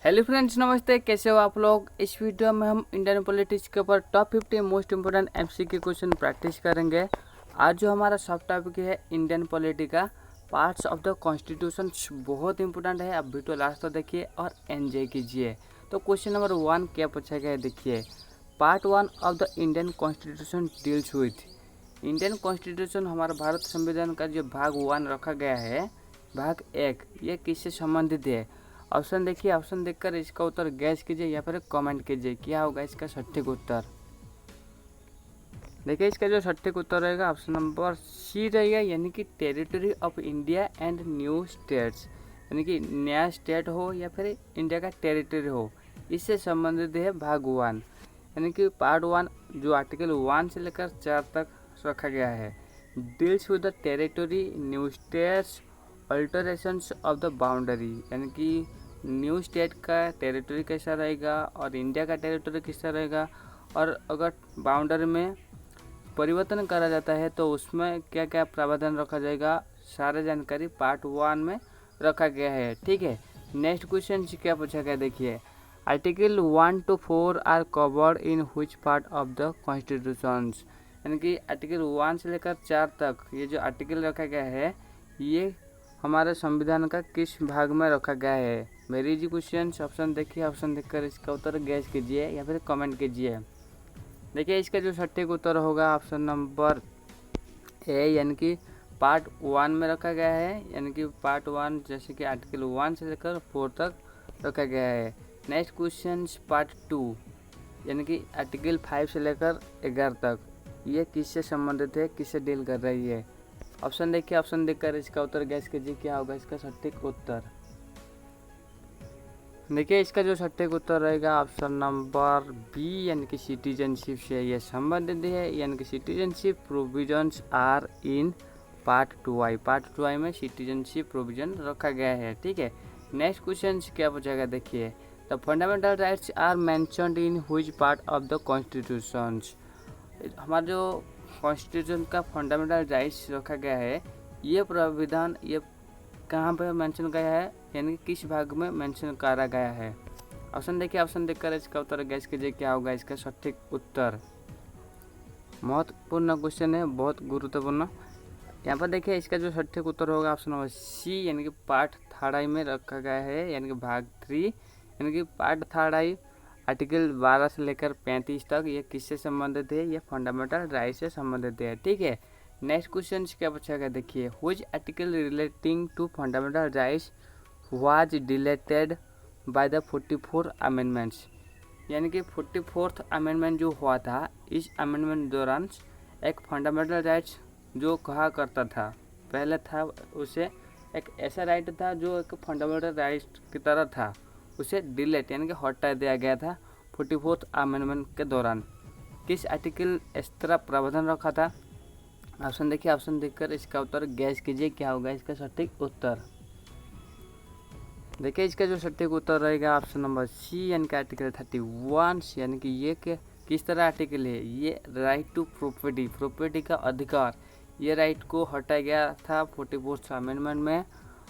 Hello friends, नमस्ते। कैसे हो आप लोग। इस वीडियो में हम इंडियन पॉलिटिक्स के ऊपर top 50 most important MCQ question practice करेंगे। आज जो हमारा सब टॉपिक है इंडियन पॉलिटी का पार्ट्स ऑफ द कॉन्स्टिट्यूशन, बहुत इंपॉर्टेंट है। आप वीडियो लास्ट तक देखिए और एंजॉय कीजिए। तो क्वेश्चन नंबर 1 क्या पूछा गया है, देखिए। Part 1 of the Indian constitution deals with. Indian constitution, हमारा भारत संविधान का जो भाग 1 रखा गया है, भाग 1, ये किससे संबंधित है। ऑप्शन देखिए, ऑप्शन देखकर इसका उत्तर गैस कीजिए या फिर कमेंट कीजिए क्या होगा इसका सटीक उत्तर। देखिए, इसका जो सटीक उत्तर रहेगा ऑप्शन नंबर सी रहेगा, यानी कि territory of India and new states, यानी कि नया स्टेट हो या फिर इंडिया का टेरिटरी हो, इससे संबंधित है भाग 1, यानी कि पार्ट 1 जो आर्टिकल 1 से लेकर 4 तक रखा गया है। Deals with the territory, new states, alterations of the boundary, यानी कि न्यू स्टेट का टेरिटरी कैसा रहेगा और इंडिया का टेरिटरी कैसा रहेगा, और अगर बाउंड्री में परिवर्तन करा जाता है तो उसमें क्या क्या प्रावधान रखा जाएगा, सारे जानकारी पार्ट 1 में रखा गया है। ठीक है, नेक्स्ट क्वेश्चन क्या पूछा गया, देखिए। Article 1 to 4 are covered in which part of the constitution, यानी कि आर्टिकल 1 से लेकर 4 तक ये जो आर्टिकल रखा गया है, ये हमारे संविधान का किस भाग में रखा गया है। Very easy question. ऑप्शन देखिए, ऑप्शन देखकर इसका उत्तर गैस कीजिए या फिर कमेंट कीजिए। देखिए, इसका जो सटीक उत्तर होगा ऑप्शन नंबर ए, यानी कि पार्ट 1 में रखा गया है, यानी कि पार्ट 1 जैसे कि आर्टिकल 1 से लेकर 4 तक रखा गया है। नेक्स्ट क्वेश्चन पार्ट 2, यानी कि आर्टिकल 5 से लेकर 11 तक, ये किससे संबंधित है, किससे डील कर रही है। ऑप्शन देखिए, ऑप्शन देखकर इसका उत्तर गैस कीजिए क्या होगा इसका सटीक उत्तर। देखिए, इसका जो सटीक उत्तर रहेगा ऑप्शन नंबर बी, यानी कि सिटीजनशिप से ये संबंधित है, यानी कि citizenship provisions are in part 2I। Part 2I में सिटीजनशिप प्रोविजन रखा गया है। ठीक है, नेक्स्ट क्वेश्चन क्या पूछेगा, देखिए। The fundamental rights are mentioned in which part of the constitution. हमारा जो कॉन्स्टिट्यूशन का फंडामेंटल राइट्स रखा गया है, ये प्राविधान ये कहाँ पर मेंशन गया है, यानी कि किस भाग में मेंशन करा गया है। ऑप्शन देखिए, ऑप्शन देखकर इसका उत्तर गैस कीजिए क्या होगा इसका सटीक उत्तर। महत्वपूर्ण क्वेश्चन है, बहुत गुरुत्वपूर्ण। यहाँ पर देखिए, इसका जो सटीक उत्तर होगा ऑप्शन नंबर सी, यानी कि पार्ट 3 में रखा गया है, यानी कि भाग 3, यानी कि पार्ट 3 आर्टिकल 12 से लेकर 35 तक, ये किससे संबंधित है, ये फंडामेंटल राइट से संबंधित है। ठीक है, नेक्स्ट क्वेश्चन क्या पूछा गया, देखिए। Which article relating to fundamental rights was deleted by the 44 amendments, यानी कि 44th अमेंडमेंट जो हुआ था, इस अमेंडमेंट दौरान एक फंडामेंटल राइट्स जो कहा करता था, पहले था उसे एक ऐसा राइट था जो एक फंडामेंटल राइट की तरह था, उसे डिलेट यानी कि हटा दिया गया था 44th अमेंडमेंट के दौरान। किस आर्टिकल इस तरह प्रावधान रखा था। ऑप्शन देखिए, ऑप्शन देखकर इसका उत्तर गैस कीजिए क्या होगा इसका सटीक उत्तर। देखिए, इसका जो सटीक उत्तर रहेगा ऑप्शन नंबर सी, यानी कि आर्टिकल 31, यानी कि ये किस तरह आर्टिकल है, ये राइट टू प्रॉपर्टी, प्रॉपर्टी का अधिकार, ये राइट को हटाया गया था 44th अमेंडमेंट में,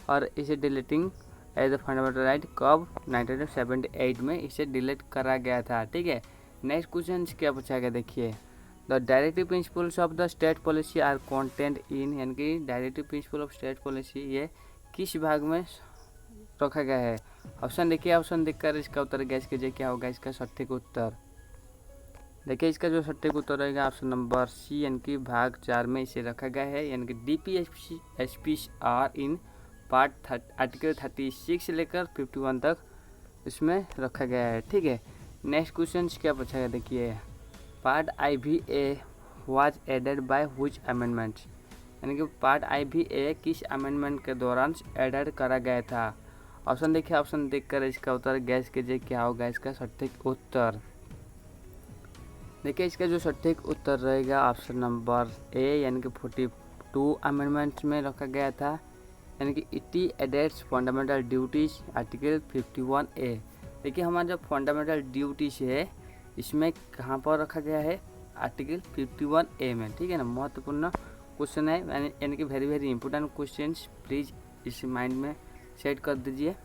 और इसे deleting as a fundamental right कब 1978 में इसे डिलीट करा गया था। ठीक है, नेक्स्ट क्वेश्चन क्या पूछा गया, देखिए। The directive principles of the state policy are content in, यानी कि directive principle of state policy ये किस भाग में रखा गया है। ऑप्शन देखिए, ऑप्शन देखकर इसका उत्तर गैस कीजिए क्या होगा इसका सटीक उत्तर। देखिए, इसका जो सटीक उत्तर रहेगा ऑप्शन नंबर सी, यानी कि भाग 4 में इसे रखा गया है, यानी कि DPSP are in part article 36 से लेकर 51 तक इसमें रखा गया है। ठीक है, नेक्स्ट क्वेश्चन क्या पूछा गया, देखिए। Part IVA was added by which amendment, यानी कि पार्ट IVA किस अमेंडमेंट के दौरान एडेड करा गया था। ऑप्शन देखिए, ऑप्शन देखकर इसका उत्तर गैस कीजिए क्या होगा इसका सटीक उत्तर। देखिए, इसका जो सटीक उत्तर रहेगा ऑप्शन नंबर ए, यानी कि 42 अमेंडमेंट्स में रखा गया था, यानी कि it added fundamental duties article 51A। देखिए, हमारा जो फंडामेंटल ड्यूटीज है इसमें कहाँ पर रखा गया है, आर्टिकल 51A में। ठीक है ना, महत्वपूर्ण क्वेश्चन है, यानी कि very very important question, please इस माइंड में सेट कर दीजिए।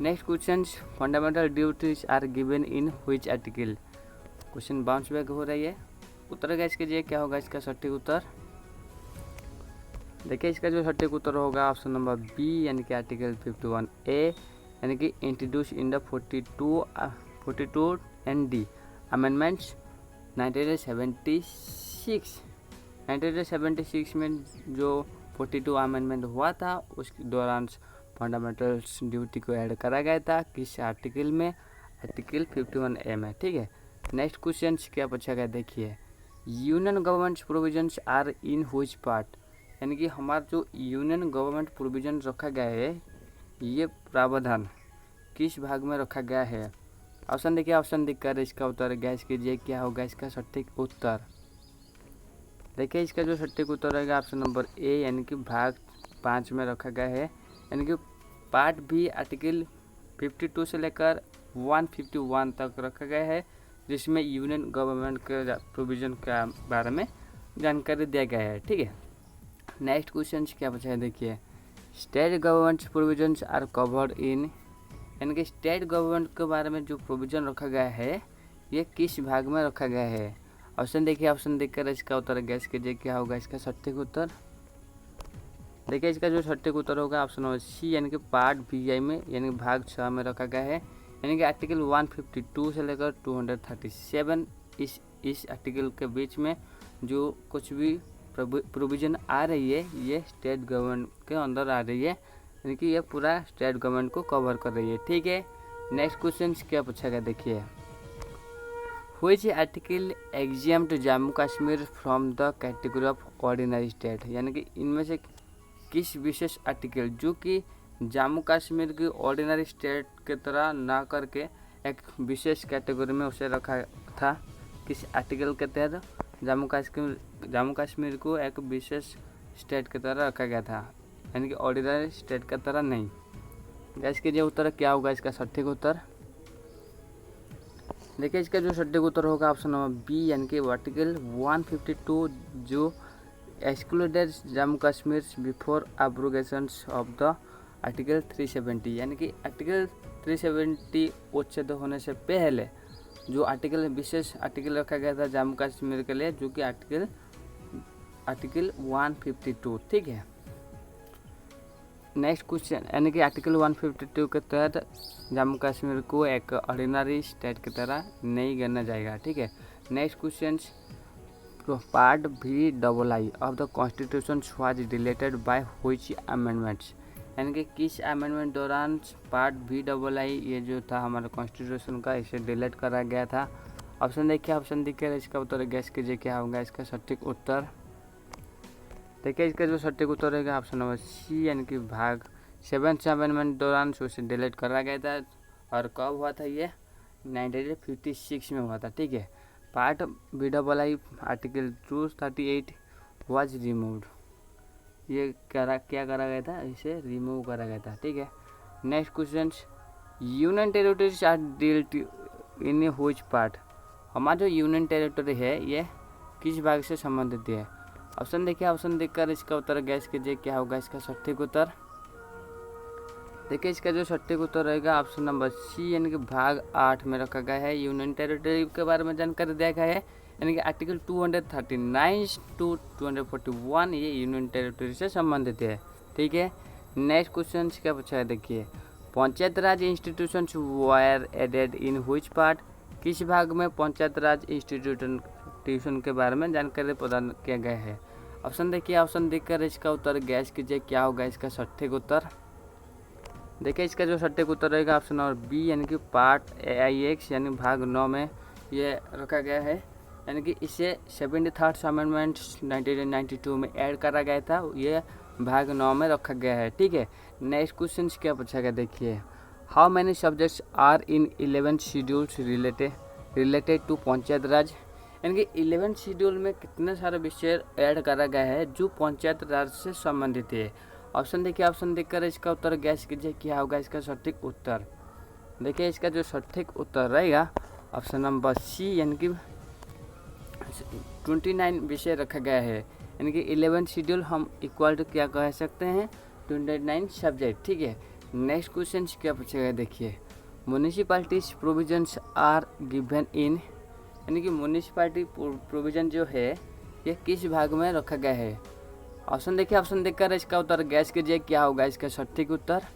Next question, fundamental duties are given in which article. Question bounce back हो रही है। उत्तर गैस कीजिए क्या होगा इसका सटीक उत्तर। देखिए इसका जो सटीक उत्तर होगा ऑप्शन नंबर बी, यानी कि आर्टिकल 51A, यानी कि introduce in the 42 and D amendments 1976 में जो 42 अमेंडमेंट हुआ था उसके दौरान फंडामेंटल्स ड्यूटी को ऐड करा गया था। किस आर्टिकल में? आर्टिकल 51A में। ठीक है, नेक्स्ट क्वेश्चन क्या पूछा गया देखिए, union government provisions are in which part, यानी कि हमारा जो यूनियन गवर्नमेंट प्रोविजन रखा गया है ये प्रावधान किस भाग में रखा गया है। ऑप्शन देखिए, ऑप्शन देखकर इसका उत्तर गैस कीजिए क्या होगा इसका सटीक उत्तर। देखिए इसका जो सटीक उत्तर रहेगा ऑप्शन नंबर ए, यानी कि भाग 5 में रखा गया है, यानी कि पार्ट भी आर्टिकल 52 से लेकर 151 तक रखा गया है, जिसमें यूनियन गवर्नमेंट के प्रोविज़न के बारे में जानकारी दिया गया है। ठीक है, नेक्स्ट क्वेश्चन क्या पूछा है देखिए, state government provisions are covered in, यानी कि स्टेट गवर्नमेंट के बारे में जो प्रोविज़न रखा गया है ये किस भाग में रखा गया है। ऑप्शन देखिए, ऑप्शन देखकर इसका उत्तर गैस कीजिए क्या होगा इसका सटीक उत्तर। देखिए इसका जो सटीक उत्तर होगा ऑप्शन नंबर सी, यानी कि पार्ट VI में, यानी भाग 6 में रखा गया है, यानी कि आर्टिकल 152 से लेकर 237 इस आर्टिकल के बीच में जो कुछ भी प्रोविज़न आ रही है ये स्टेट गवर्नमेंट के अंदर आ रही है, यानी कि ये पूरा स्टेट गवर्नमेंट को कवर कर रही है। ठीक है, नेक्स्ट क्वेश्चन क्या पूछा गया देखिए, which article exempt Jammu Kashmir from the category of ordinary state, यानी कि इनमें से किस विशेष आर्टिकल जो कि जम्मू कश्मीर की ऑर्डिनरी स्टेट की तरह ना करके एक विशेष कैटेगरी में उसे रखा था। किस आर्टिकल के तहत जम्मू कश्मीर को एक विशेष स्टेट की तरह रखा गया था, यानी कि ऑर्डिनरी स्टेट की तरह नहीं। गैस कीजिए उत्तर क्या होगा इसका सटीक उत्तर। देखिए इसका जो सटीक उत्तर होगा ऑप्शन नंबर बी, यानी कि आर्टिकल 152 जो excluded Jammu Kashmir before abrogation of the article 370, यानी कि आर्टिकल 370 उच्छेद होने से पहले जो आर्टिकल विशेष आर्टिकल रखा गया था जम्मू कश्मीर के लिए, जो कि आर्टिकल 152। ठीक है, नेक्स्ट क्वेश्चन, यानी कि आर्टिकल 152 के तहत जम्मू कश्मीर को एक ऑर्डिनरी स्टेट की तरह नहीं गिना जाएगा। ठीक है, next question, part VII of the constitution was deleted by which amendments, यानी कि किस अमेंडमेंट दौरान पार्ट VII ये जो था हमारे कॉन्स्टिट्यूशन का इसे डिलीट करा गया था। ऑप्शन देखिए, ऑप्शन देखिए इसका उत्तर गैस कीजिए क्या होगा इसका सटीक उत्तर। देखिए इसका जो सटीक उत्तर रहेगा ऑप्शन नंबर सी, यानी कि भाग 7 अमेंडमेंट दौरान उसे डिलीट करा गया था। और कब हुआ था ये? 1956 में हुआ था। ठीक है, part VII article 238 was removed, ये क्या करा गया था, इसे रिमूव करा गया था। ठीक है, next question, union territories are dealt in which part, हमारा जो यूनियन टेरिटरी है ये किस भाग से संबंधित है। ऑप्शन देखिए, ऑप्शन देखकर इसका उत्तर गैस कीजिए क्या होगा इसका सटीक उत्तर। देखिए इसका जो सटीक उत्तर रहेगा ऑप्शन नंबर सी, यानी कि भाग 8 में रखा गया है। यूनियन टेरिटरी के बारे में जानकारी दिया गया है, यानी कि आर्टिकल 239 टू 241 ये यूनियन टेरिटरी से संबंधित है। ठीक है, नेक्स्ट क्वेश्चन क्या पूछा है देखिए, panchayat raj institutions were added in which part, किस भाग में पंचायत राज इंस्टीट्यूशन के बारे में जानकारी प्रदान किया गया है। ऑप्शन देखिए, ऑप्शन देखकर इसका उत्तर गैस कीजिए क्या होगा इसका सटीक उत्तर। देखिए इसका जो सटीक उत्तर रहेगा ऑप्शन नंबर बी, यानी कि पार्ट AIX यानी भाग 9 में ये रखा गया है, यानी कि इसे 73rd अमेंडमेंट 1992 में ऐड करा गया था, ये भाग 9 में रखा गया है। ठीक है, नेक्स्ट क्वेश्चन क्या पूछा गया देखिए, how many subjects are in 11 schedules related to panchayat raj, यानी कि 11 शेड्यूल में कितने सारे विषय ऐड करा गया है जो पंचायत राज से संबंधित है। ऑप्शन देखिए, ऑप्शन देखकर इसका उत्तर गैस कीजिए क्या होगा इसका सटीक उत्तर। देखिए इसका जो सटीक उत्तर रहेगा ऑप्शन नंबर सी, यानी कि 29 विषय रखा गया है, यानी कि 11 शेड्यूल हम इक्वल टू क्या कह सकते हैं 29 सब्जेक्ट। ठीक है, नेक्स्ट क्वेश्चन क्या पूछेगा देखिए, municipalities provisions are given in, यानी कि म्यूनिसिपैलिटी प्रोविजन जो है ये किस भाग में रखा गया है। ऑप्शन देखिए, ऑप्शन देखकर इसका उत्तर गैस कीजिए क्या होगा इसका सटीक उत्तर।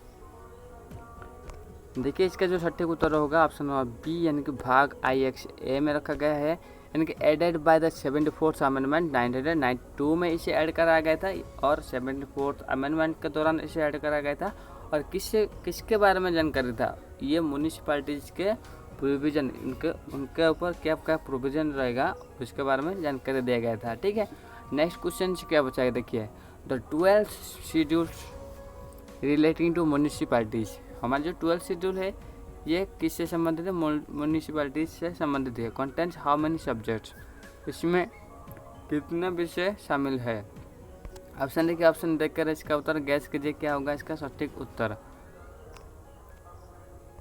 देखिए इसका जो सटीक उत्तर होगा ऑप्शन नंबर बी, यानी कि भाग IXA में रखा गया है, यानी कि added by the 74th amendment 1992 में इसे ऐड करा गया था, और 74th अमेंडमेंट के दौरान इसे ऐड करा गया था। और किसके बारे में जानकारी था, ये म्यूनिसिपैलिटीज़ के प्रोविज़न, उनके ऊपर क्या क्या प्रोविज़न रहेगा उसके बारे में जानकारी दिया गया था। ठीक है, नेक्स्ट क्वेश्चन क्या बचा है देखिए, the 12th schedule relating to municipalities, हमारा जो 12th शेड्यूल है ये किससे संबंधित है, म्यूनिसिपैलिटीज से संबंधित है। कंटेंट्स हाउ मेनी सब्जेक्ट्स, इसमें कितने विषय शामिल है। ऑप्शन देखिए, ऑप्शन देखकर इसका उत्तर गैस कीजिए क्या होगा इसका सटीक उत्तर।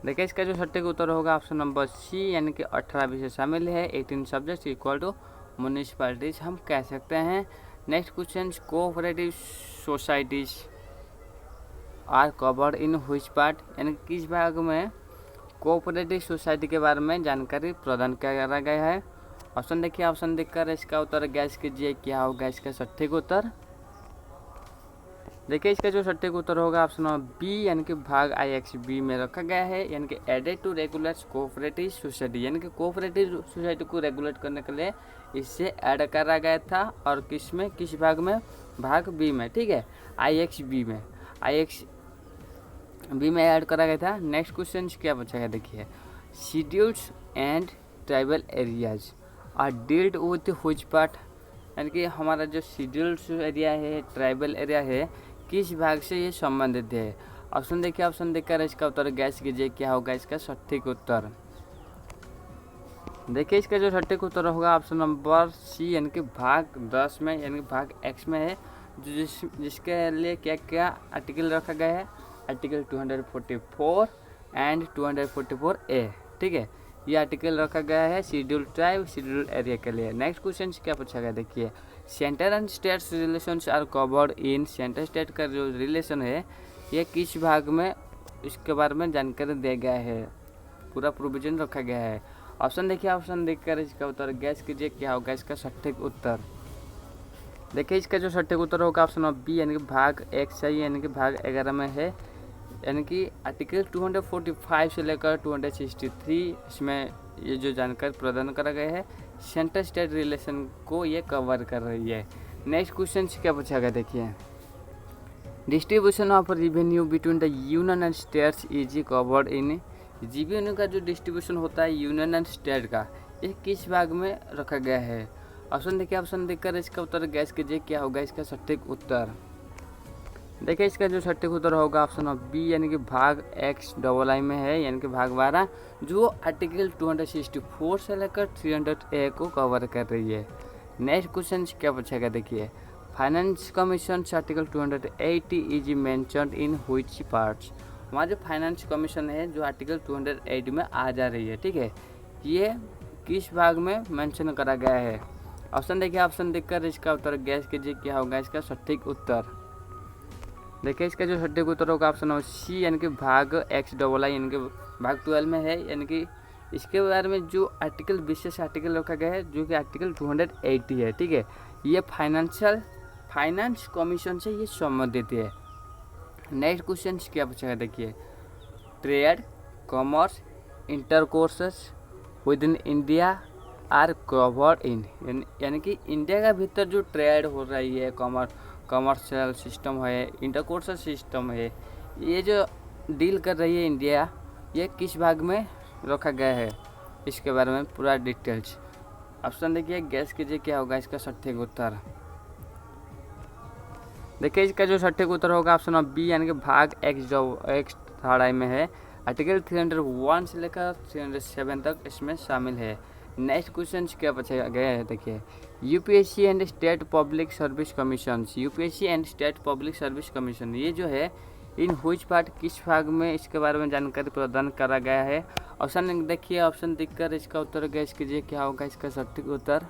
देखिए इसका जो सटीक उत्तर होगा ऑप्शन नंबर सी, यानी कि 18 विषय शामिल है, 18 सब्जेक्ट्स इक्वल टू म्यूनिसिपैलिटीज हम कह सकते हैं। Next question, cooperative societies are covered in which part, यानी किस भाग में कोऑपरेटिव सोसाइटी के बारे में जानकारी प्रदान किया गया है। ऑप्शन देखिए, ऑप्शन देखकर इसका उत्तर गैस कीजिए क्या होगा इसका सटीक उत्तर। देखिए इसका जो सटीक उत्तर होगा ऑप्शन नंबर बी, यानी कि भाग IXB में रखा गया है, यानी कि added to regulate cooperative society, यानी कि कोऑपरेटिव सोसाइटी को रेगुलेट करने के लिए इससे ऐड करा गया था। और किस भाग में, भाग बी में। ठीक है, IXB में ऐड करा गया था। नेक्स्ट क्वेश्चन क्या बचा देखिए, schedules and tribal areas are dealt with which part, यानी कि हमारा जो शेड्यूल्स एरिया है, ट्राइबल एरिया है, किस भाग से ये संबंधित है। ऑप्शन देखिए, ऑप्शन देखकर इसका उत्तर गैस कीजिए क्या होगा इसका सटीक उत्तर। देखिए इसका जो सटीक उत्तर होगा ऑप्शन नंबर सी, यानी कि भाग 10 में, यानी कि भाग X में है, जिसके लिए क्या क्या आर्टिकल रखा गया है, आर्टिकल 244 एंड 244A। ठीक है, ये आर्टिकल रखा गया है शेड्यूल ट्राइब, शेड्यूल एरिया के लिए। नेक्स्ट क्वेश्चन क्या पूछा गया देखिए, centre and states relations are covered in, centre state का जो रिलेशन है ये किस भाग में, इसके बारे में जानकारी दिया गया है, पूरा प्रोविजन रखा गया है। ऑप्शन देखिए, ऑप्शन देखकर इसका उत्तर गैस कीजिए क्या होगा इसका सटीक उत्तर। देखिए इसका जो सटीक उत्तर होगा ऑप्शन नंबर बी, यानी कि भाग X है, यानी कि भाग 11 में है, यानी कि आर्टिकल 245 से लेकर 263, इसमें ये जो जानकारी प्रदान करा गया है सेंटर स्टेट रिलेशन को ये कवर कर रही है। नेक्स्ट क्वेश्चन क्या पूछा गया देखिए, distribution of revenue between the union and states is covered in, revenue का जो डिस्ट्रीब्यूशन होता है यूनियन एंड स्टेट का, ये किस भाग में रखा गया है। ऑप्शन देखिए, ऑप्शन देखकर इसका उत्तर गैस कीजिए क्या होगा इसका सटीक उत्तर। देखिए इसका जो सटीक उत्तर होगा ऑप्शन ऑफ बी, यानी कि भाग XII में है, यानी कि भाग 12, जो आर्टिकल 264 से लेकर 300A को कवर कर रही है। नेक्स्ट क्वेश्चन क्या पूछेगा देखिए, finance commission article 280 is mentioned in which parts, हमारा जो फाइनेंस कमीशन है जो आर्टिकल 280 में आ जा रही है। ठीक है, ये किस भाग में मेंशन करा गया है। ऑप्शन देखिए, ऑप्शन देखकर इसका उत्तर गैस कीजिए क्या होगा इसका सटीक उत्तर। देखिए इसका जो सटीक उत्तर होगा ऑप्शन नंबर सी, यानी कि भाग XII, यानी कि भाग 12 में है, यानी कि इसके बारे में जो आर्टिकल, विशेष आर्टिकल रखा गया है जो कि आर्टिकल 280 है। ठीक है, ये फाइनेंस कमीशन से ये संबंधित है। नेक्स्ट क्वेश्चन क्या पूछा देखिए, trade, commerce, intercourses with in India are covered in, यानी कि इंडिया का भीतर जो ट्रेड हो रही है, कमर्शियल सिस्टम है, इंटरकोर्सल सिस्टम है, ये जो डील कर रही है इंडिया, ये किस भाग में रखा गया है, इसके बारे में पूरा डिटेल्स। ऑप्शन देखिए, गैस कीजिए क्या होगा इसका सटीक उत्तर। देखिए इसका जो सटीक उत्तर होगा ऑप्शन ऑफ बी, यानी कि भाग XIII में है, आर्टिकल 301 से लेकर 307 तक इसमें शामिल है। नेक्स्ट क्वेश्चन क्या पूछा गया है देखिए, UPSC and state public service commission, UPSC and state public service commission, ये जो है इन व्हिच पार्ट, किस भाग में, इसके बारे में जानकारी प्रदान करा गया है। ऑप्शन देखिए, ऑप्शन देखकर इसका उत्तर गैस कीजिए क्या होगा इसका सटीक उत्तर।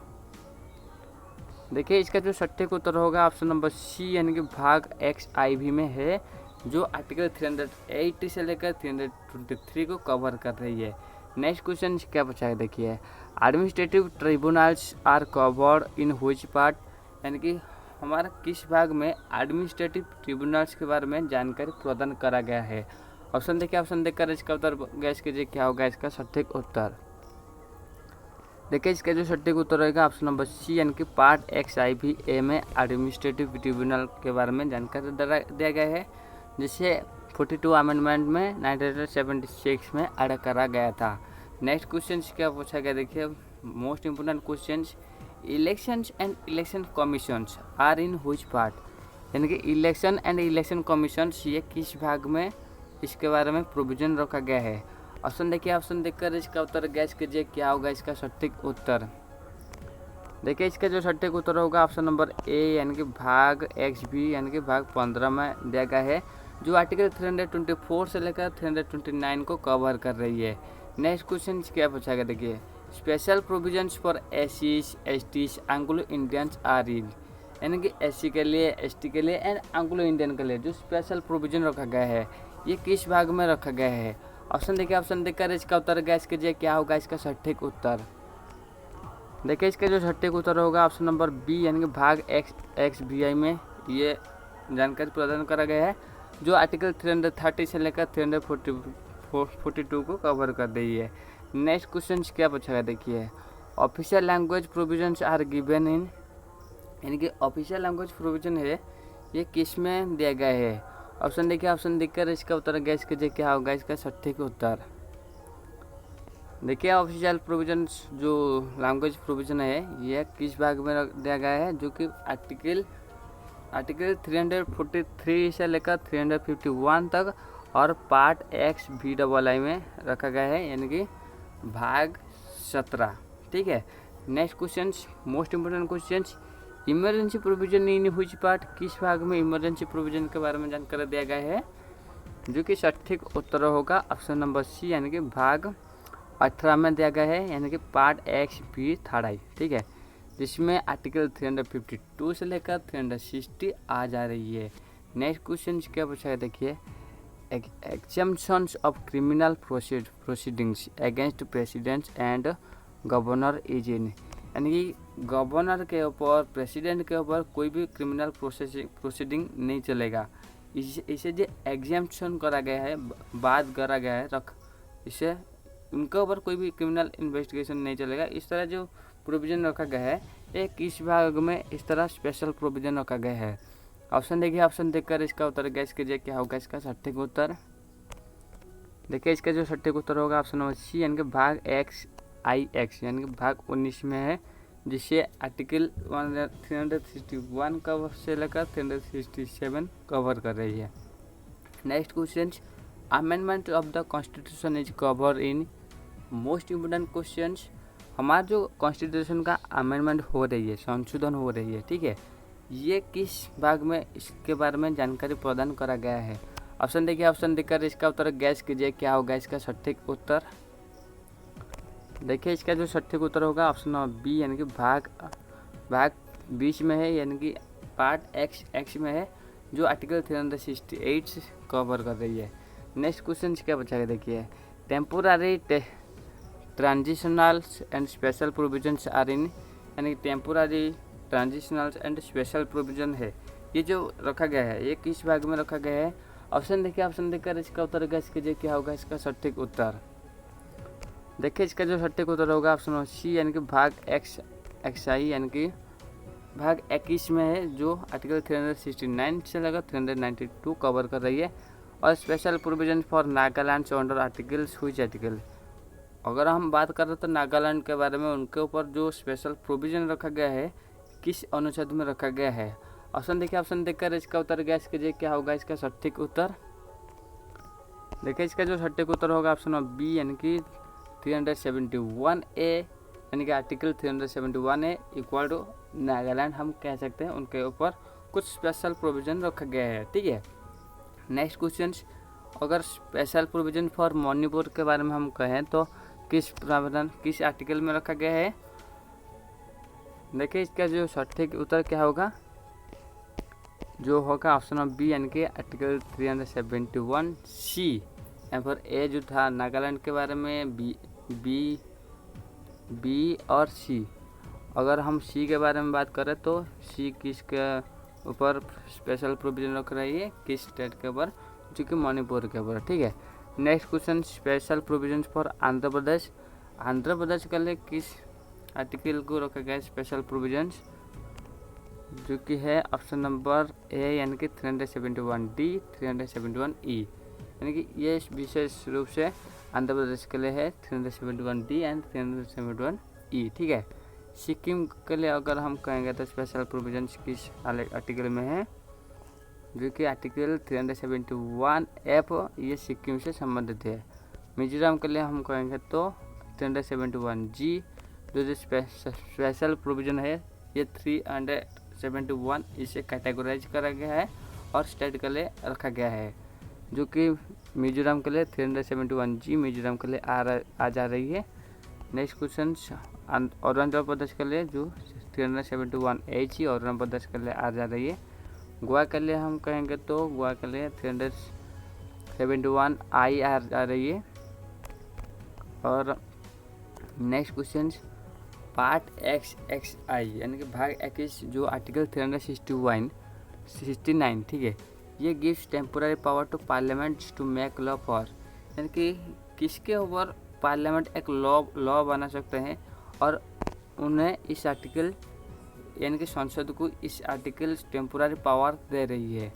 देखिए इसका जो सटीक उत्तर होगा ऑप्शन नंबर सी, यानी कि भाग XIV में है, जो आर्टिकल 380 से लेकर 323 को कवर कर रही है। नेक्स्ट क्वेश्चन क्या पूछा है देखिए, administrative tribunals are covered in which part, यानी कि हमारा किस भाग में एडमिनिस्ट्रेटिव ट्रिब्यूनल्स के बारे में जानकारी प्रदान करा गया है। ऑप्शन देखिए, ऑप्शन देखकर इसका उत्तर गैस कीजिए क्या होगा इसका सटीक उत्तर। देखिए इसका जो सटीक उत्तर रहेगा ऑप्शन नंबर सी, यानी कि पार्ट XIV-A में एडमिनिस्ट्रेटिव ट्रिब्यूनल के बारे में जानकारी दिया गया है, जिसे 42 अमेंडमेंट में 1976 में ऐड करा गया था। नेक्स्ट क्वेश्चन क्या पूछा गया देखिए, most important question, elections and election commissions are in which part, यानी कि इलेक्शन एंड इलेक्शन कमीशंस ये किस भाग में इसके बारे में प्रोविजन रखा गया है। ऑप्शन देखिए, ऑप्शन देखकर इसका उत्तर गैस कीजिए क्या होगा इसका सटीक उत्तर। देखिए इसका जो सटीक उत्तर होगा ऑप्शन नंबर ए, यानी कि भाग XB यानी कि भाग 15 में दिया गया है, जो आर्टिकल 324 से लेकर 329 को कवर कर रही है। नेक्स्ट क्वेश्चन क्या पूछा गया देखिए, special provisions for SCs, STs, Anglo Indians are in, यानी कि SC के लिए, ST के लिए एंड एंग्लो इंडियन के लिए जो स्पेशल प्रोविजन रखा गया है ये किस भाग में रखा गया है। ऑप्शन देखिए, ऑप्शन देखकर इसका उत्तर गैस कीजिए क्या होगा इसका सटीक उत्तर। देखिए इसका जो सटीक उत्तर होगा ऑप्शन नंबर बी, यानी कि भाग XBI में ये जानकारी प्रदान करा गया है, जो आर्टिकल 330 से लेकर 342 को कवर कर रही है। नेक्स्ट क्वेश्चन क्या पूछा गया देखिए, official language provisions are given in, यानी कि ऑफिशियल लैंग्वेज प्रोविजन है ये किस में दिया गया है। ऑप्शन देखिए, ऑप्शन देखकर इसका उत्तर गैस कीजिए क्या होगा इसका सटीक उत्तर। देखिए ऑफिशियल प्रोविजंस जो लैंग्वेज प्रोविजन है यह किस भाग में दिया गया है, जो कि आर्टिकल 343 से लेकर 351 तक और पार्ट XVII में रखा गया है, यानी कि भाग 17। ठीक है। Next question, most important question, emergency provision in which part, किस भाग में इमरजेंसी प्रोविजन के बारे में जानकारी दिया गया है, जो कि सटीक उत्तर होगा ऑप्शन नंबर सी, यानी कि भाग 18 में दिया गया है, यानी कि पार्ट XB-III। ठीक है, जिसमें आर्टिकल 352 से लेकर 360 आ जा रही है। नेक्स्ट क्वेश्चन क्या पूछा है देखिए, exemptions of criminal proceedings against president and governor is in, यानी कि गवर्नर के ऊपर, प्रेसिडेंट के ऊपर कोई भी क्रिमिनल प्रोसीडिंग नहीं चलेगा। इसे जो एग्जम्पशन करा गया है, बाद करा गया है इसे उनके ऊपर कोई भी क्रिमिनल इन्वेस्टिगेशन नहीं चलेगा। इस तरह जो प्रोविज़न रखा गया है एक इस भाग में इस तरह स्पेशल प्रोविज़न रखा गया है। ऑप्शन देखिए, ऑप्शन देखकर इसका उत्तर गैस कीजिए क्या होगा इसका सटीक उत्तर। देखिए इसका जो सटीक उत्तर होगा ऑप्शन नंबर सी, यानी कि भाग XIX यानी कि भाग 19 में है, जिसे आर्टिकल 361 कवर से लेकर 367 कवर कर रही है। Next question, amendment of the constitution is cover in, most important questions, हमारा जो कॉन्स्टिट्यूशन का अमेंडमेंट हो रही है, संशोधन हो रही है, ठीक है, ये किस भाग में इसके बारे में जानकारी प्रदान करा गया है। ऑप्शन देखिए, ऑप्शन देखकर इसका उत्तर गैस कीजिए क्या होगा इसका सटीक उत्तर। देखिए इसका जो सटीक उत्तर होगा ऑप्शन नंबर बी, यानी कि भाग 20 में है, यानी कि पार्ट X में है, जो आर्टिकल 368 कवर कर रही है। नेक्स्ट क्वेश्चन क्या बचा है देखिए, temporary transitionals and special provisions are in, यानी temporary transitionals and special provision है, ये जो रखा गया है ये किस भाग में रखा गया है। ऑप्शन देखिए, ऑप्शन देखकर इसका उत्तर गैस कीजिए क्या होगा इसका सटीक उत्तर। देखिए इसका जो सटीक उत्तर होगा ऑप्शन सी, यानी कि भाग XI यानी कि भाग 21 में है, जो आर्टिकल 369 से लेकर 392 कवर कर रही है। और special provision for Nagaland under articles हुई आर्टिकल, अगर हम बात कर रहे तो नागालैंड के बारे में, उनके ऊपर जो स्पेशल प्रोविजन रखा गया है किस अनुच्छेद में रखा गया है। ऑप्शन देखिए, ऑप्शन देखकर इसका उत्तर गैस कीजिए क्या होगा इसका सटीक उत्तर। देखिए इसका जो सटीक उत्तर होगा ऑप्शन बी, यानी कि 371A, यानी कि article 371A equal to Nagaland हम कह सकते हैं, उनके ऊपर कुछ स्पेशल प्रोविजन रखा गया है। ठीक है। नेक्स्ट क्वेश्चन, अगर स्पेशल प्रोविजन फॉर मणिपुर के बारे में हम कहें तो किस प्रावधान किस आर्टिकल में रखा गया है। देखिए इसका जो सटीक उत्तर क्या होगा, जो होगा ऑप्शन ऑफ बी यानी कि आर्टिकल 371C। एंड फिर ए जो था नागालैंड के बारे में बी और सी। अगर हम सी के बारे में बात करें तो सी किसके ऊपर स्पेशल प्रोविजन रख रही है, किस स्टेट के ऊपर, जो कि मणिपुर के ऊपर। ठीक है, next question special provision for Andhra Pradesh. Andhra Pradesh के लिए किस आर्टिकल को रखा गया है स्पेशल प्रोविजंस, जो कि है ऑप्शन नंबर ए यानी कि 371D 371E। यानी कि ये विशेष रूप से आंध्र प्रदेश के लिए है 371D एंड 371E। ठीक है, सिक्किम के लिए अगर हम कहेंगे तो स्पेशल प्रोविजंस किस आर्टिकल में है, जो कि आर्टिकल 371F, ये सिक्किम से संबंधित है। मिजोरम के लिए हम कहेंगे तो 371G, जो स्पेशल प्रोविजन है ये 371 इसे कैटेगराइज करा गया है और स्टेट के लिए रखा गया है, जो कि मिजोरम के लिए 371G मिजोरम के लिए आ जा रही है। नेक्स्ट क्वेश्चन अरुणाचल प्रदेश के लिए जो 371H अरुणाचल प्रदेश के लिए आ जा रही है। गोवा के लिए हम कहेंगे तो गोवा के लिए 371I आ रही है। और नेक्स्ट क्वेश्चन पार्ट XXI यानी कि भाग 21 जो आर्टिकल 369, ठीक है, ये gives temporary power to parliament to make law for, यानी कि किसके ऊपर पार्लियामेंट एक लॉ बना सकते हैं और उन्हें इस आर्टिकल यानी कि संसद को इस आर्टिकल टेम्पोररी पावर दे रही है,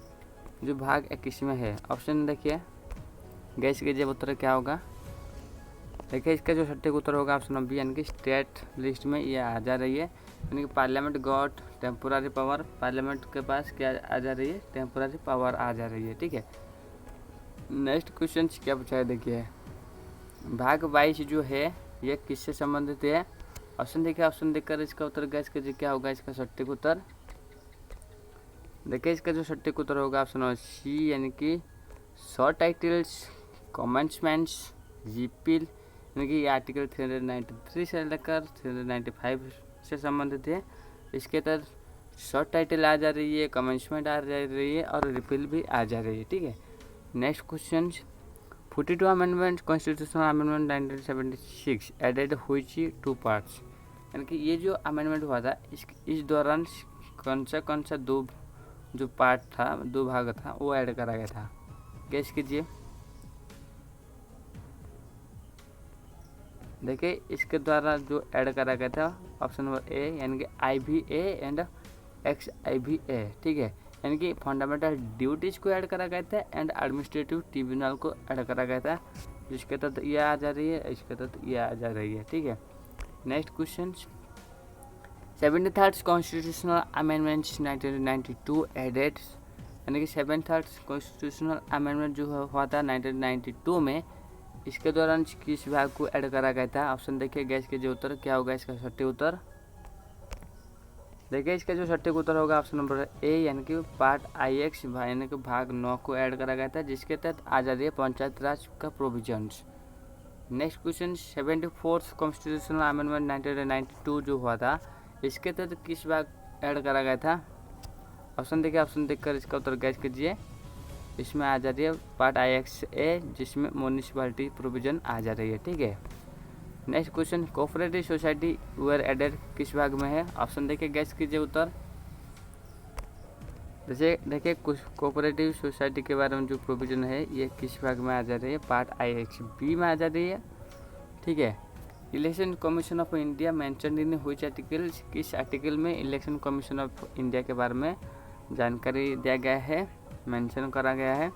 जो भाग 21 में है। ऑप्शन देखिए, गैस कीजिए उत्तर क्या होगा। देखिए इसका जो सटीक उत्तर होगा ऑप्शन बी यानी कि स्टेट लिस्ट में ये आ जा रही है, यानी कि parliament got temporary power, parliament के पास क्या आ जा रही है, टेम्पोररी पावर आ जा रही है। ठीक है, नेक्स्ट क्वेश्चन क्या पूछा है, देखिए भाग 22 जो है ये किससे संबंधित है। ऑप्शन देखिए, ऑप्शन देखकर इसका उत्तर गैस कीजिए क्या होगा इसका सटीक उत्तर। देखिए इसका जो सटीक उत्तर होगा ऑप्शन सी यानी कि शॉर्ट टाइटल्स, कमेंट्समेंट्स, जीपील, यानी कि ये आर्टिकल 393 से लेकर 395 से संबंधित है। इसके तहत शॉर्ट टाइटल आ जा रही है, कमेंसमेंट आ जा रही है और रिपील भी आ जा रही है। ठीक है, next question 42 amendment constitutional amendment 1976 added हुई 2 पार्ट्स, यानी कि ये जो अमेंडमेंट हुआ था इस दौरान कौन सा दो जो पार्ट था, दो भाग था, वो ऐड करा गया था। गेस कीजिए। देखिए इसके द्वारा जो ऐड करा गया था ऑप्शन नंबर ए यानी कि IVA एंड XIVA। ठीक है, यानी कि फंडामेंटल ड्यूटीज़ को ऐड करा गया था एंड एडमिनिस्ट्रेटिव ट्रिब्यूनल को ऐड करा गया था, जिसके तहत ये आ जा रही है, इसके तहत ये आ जा रही है। ठीक है, next question 73rd constitutional amendments 1992 added, यानी कि 73rd कॉन्स्टिट्यूशनल अमेंडमेंट जो हुआ था 1992 में, इसके दौरान किस भाग को ऐड करा गया था। ऑप्शन देखिए, गैस के जो उत्तर क्या होगा इसका सटीक उत्तर। देखिए इसका जो सटीक उत्तर होगा ऑप्शन नंबर ए यानी कि पार्ट IX यानी कि भाग 9 को ऐड करा गया था, जिसके तहत आ जा रही है पंचायत राज का provisions. Next question 74th constitutional amendment 1992 जो हुआ था, इसके तहत किस भाग ऐड करा गया था। ऑप्शन देखिए, ऑप्शन देखकर इसका उत्तर गैस कीजिए। इसमें आ जा रही है पार्ट IXA, जिसमें म्यूनिसिपैलिटी प्रोविजन आ जा रही है। ठीक है, next question cooperative society were added किस भाग में है। ऑप्शन देखिए, गैस कीजिए उत्तर। जैसे देखिए कुछ कोऑपरेटिव सोसाइटी के बारे में जो प्रोविजन है ये किस भाग में आ जा रही है, पार्ट IXB में आ जा रही है। ठीक है, election commission of India mention in which article, किस आर्टिकल में इलेक्शन कमीशन ऑफ इंडिया के बारे में जानकारी दिया गया है, मेंशन करा गया है।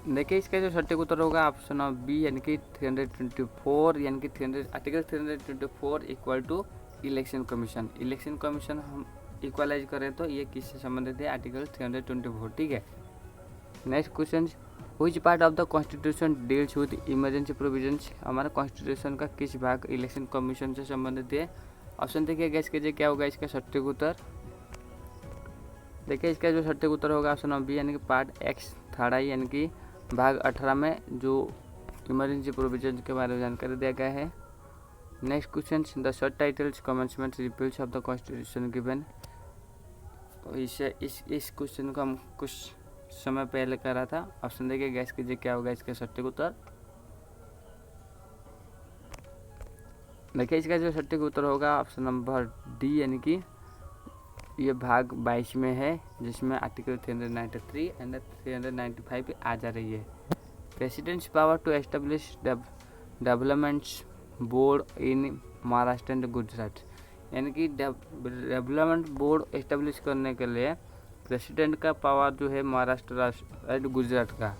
देखिए इसका जो सटीक उत्तर होगा ऑप्शन ऑफ बी यानी कि 324 यानी कि article 324 equal to election commission. Election commission हम इक्वलाइज करें तो ये किससे संबंधित है, आर्टिकल 324। ठीक है, next question which part of the constitution deals with emergency provisions, हमारे कॉन्स्टिट्यूशन का किस भाग इलेक्शन कमीशन से संबंधित है। ऑप्शन देखिए, गैस कीजिए क्या होगा इसका सटीक उत्तर। देखिए इसका जो सटीक उत्तर होगा ऑप्शन ऑफ बी यानी कि पार्ट X थर्ड आई यानी कि भाग 18 में जो इमरजेंसी प्रोविजन के बारे में जानकारी दिया गया है। Next question the short titles commencement repeals of the constitution given, इस क्वेश्चन को हम कुछ समय पहले करा था। ऑप्शन देखिए, गैस कीजिए क्या होगा इसका सटीक उत्तर। देखिए इसका जो सटीक उत्तर होगा ऑप्शन नंबर डी, यानी कि ये भाग 22 में है, जिसमें आर्टिकल 393 एंड 395 आ जा रही है। President's power to establish developments board in Maharashtra and Gujarat, यानी कि डेवलपमेंट बोर्ड एस्टेब्लिश करने के लिए प्रेसिडेंट का पावर जो है महाराष्ट्र एंड गुजरात का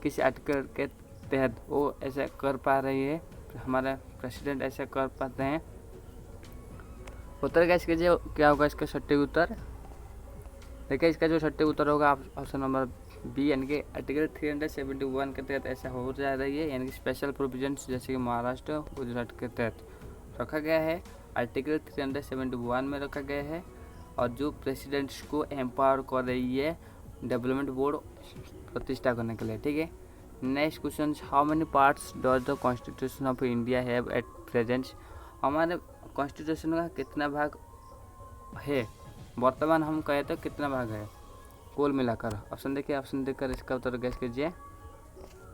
किस आर्टिकल के तहत वो ऐसा कर पा रही है, हमारे प्रेसिडेंट ऐसा कर पाते हैं। उत्तर गैस कीजिए क्या होगा इसका सटीक उत्तर। देखिए इसका जो सटीक उत्तर होगा ऑप्शन नंबर बी, यानी कि आर्टिकल 371 के तहत ऐसा हो जा रही है, यानी कि स्पेशल प्रोविजंस जैसे कि महाराष्ट्र गुजरात के तहत रखा गया है, आर्टिकल 371 में रखा गया है, और जो प्रेसिडेंट्स को एम्पावर कर रही है डेवलपमेंट बोर्ड प्रतिष्ठा करने के लिए। ठीक है, next question, how many parts does the constitution of India have at present, हमारे कॉन्स्टिट्यूशन का कितना भाग है वर्तमान, हम कहे तो कितना भाग है कुल मिलाकर। ऑप्शन देखिए, ऑप्शन देखकर इसका उत्तर गैस कीजिए,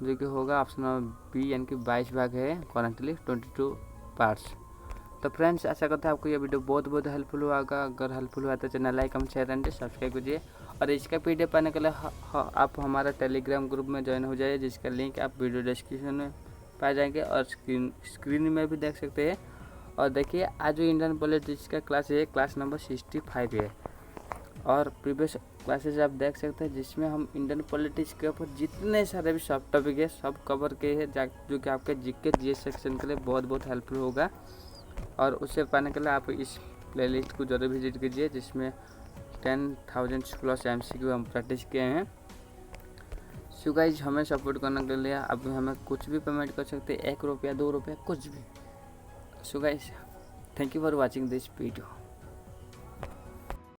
जो कि होगा ऑप्शन नंबर बी, यानी कि 22 भाग है करंटली 22 पार्ट्स। तो फ्रेंड्स आशा करता है आपको ये वीडियो बहुत हेल्पफुल हुआ होगा। अगर हेल्पफुल हुआ तो channel like comment share and subscribe कीजिए, और इसका PDF पाने के लिए आप हमारा टेलीग्राम ग्रुप में ज्वाइन हो जाइए, जिसका लिंक आप वीडियो डिस्क्रिप्शन में पा जाएंगे और स्क्रीन में भी देख सकते हैं। और देखिए आज जो इंडियन पॉलिटिक्स का क्लास है क्लास नंबर 65 है, और प्रीवियस क्लासेस आप देख सकते हैं जिसमें हम इंडियन पॉलिटिक्स के ऊपर जितने सारे भी सब टॉपिक है सब कवर किए हैं, जो कि आपके जीके जीएस सेक्शन के लिए बहुत हेल्पफुल होगा। और उसे पाने के लिए आप इस प्लेलिस्ट को जरूर विजिट कीजिए, जिसमें 10,000 प्लस MCQ हम प्रैक्टिस किए हैं। सो गाइज, हमें सपोर्ट करने के लिए आप हमें कुछ भी पेमेंट कर सकते हैं, 1 रुपया 2 रुपया कुछ भी। So guys, thank you for watching this video.